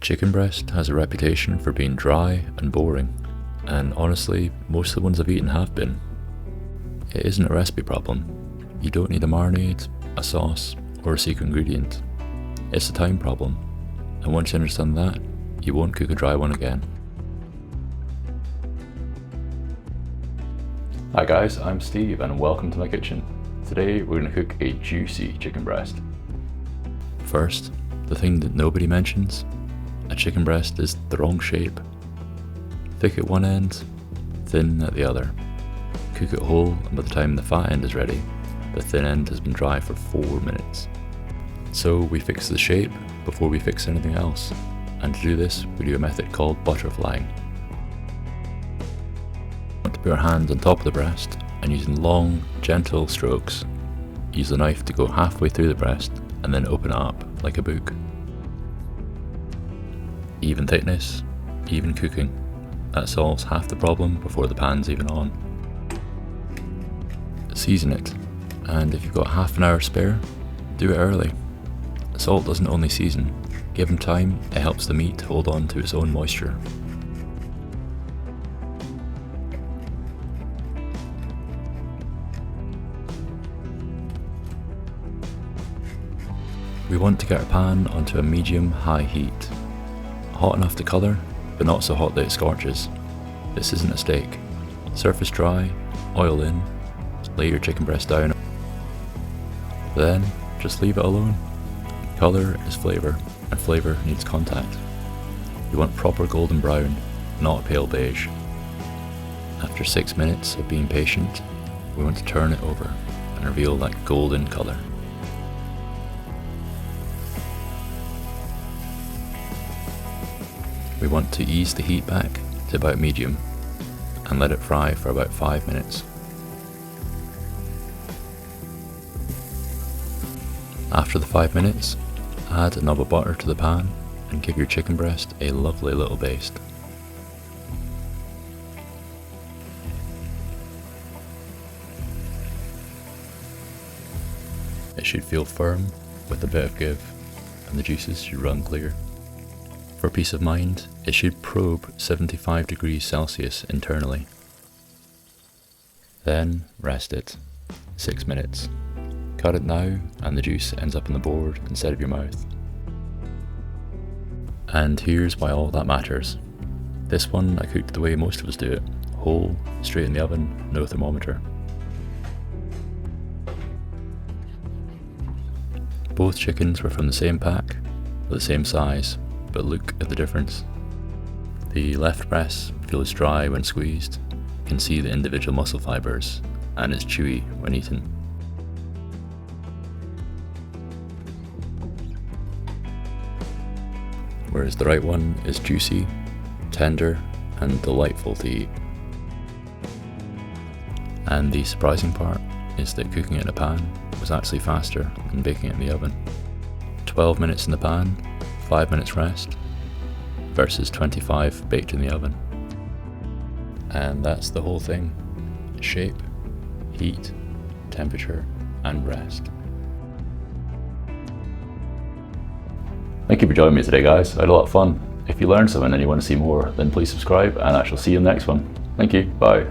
Chicken breast has a reputation for being dry and boring, and honestly, most of the ones I've eaten have been. It isn't a recipe problem. You don't need a marinade, a sauce, or a secret ingredient. It's a time problem, and once you understand that, you won't cook a dry one again. Hi guys, I'm Steve and welcome to my kitchen. Today we're going to cook a juicy chicken breast. First, the thing that nobody mentions, a chicken breast is the wrong shape. Thick at one end, thin at the other. Cook it whole, and by the time the fat end is ready, the thin end has been dry for 4 minutes. So we fix the shape before we fix anything else, and to do this we do a method called butterflying. We want to put our hand on top of the breast and using long, gentle strokes, use the knife to go halfway through the breast and then open it up like a book. Even thickness, even cooking. That solves half the problem before the pan's even on. Season it, and if you've got half an hour spare, do it early. Salt doesn't only season, given time, it helps the meat hold on to its own moisture. We want to get our pan onto a medium-high heat. Hot enough to colour, but not so hot that it scorches. This isn't a steak. Surface dry, oil in, lay your chicken breast down. Then, just leave it alone. Colour is flavour, and flavour needs contact. You want proper golden brown, not pale beige. After 6 minutes of being patient, we want to turn it over and reveal that golden colour. We want to ease the heat back to about medium and let it fry for about 5 minutes. After the 5 minutes, add a knob of butter to the pan and give your chicken breast a lovely little baste. It should feel firm with a bit of give, and the juices should run clear. For peace of mind, it should probe 75 degrees Celsius internally. Then rest it, 6 minutes. Cut it now and the juice ends up on the board instead of your mouth. And here's why all that matters. This one I cooked the way most of us do it, whole, straight in the oven, no thermometer. Both chickens were from the same pack, the same size, but look at the difference. The left breast feels dry when squeezed, you can see the individual muscle fibres, and is chewy when eaten. Whereas the right one is juicy, tender, and delightful to eat. And the surprising part is that cooking it in a pan was actually faster than baking it in the oven. 12 minutes in the pan, 5 minutes rest, versus 25 baked in the oven. And that's the whole thing. Shape, heat, temperature, and rest. Thank you for joining me today guys, I had a lot of fun. If you learned something and you want to see more, then please subscribe and I shall see you in the next one. Thank you, bye.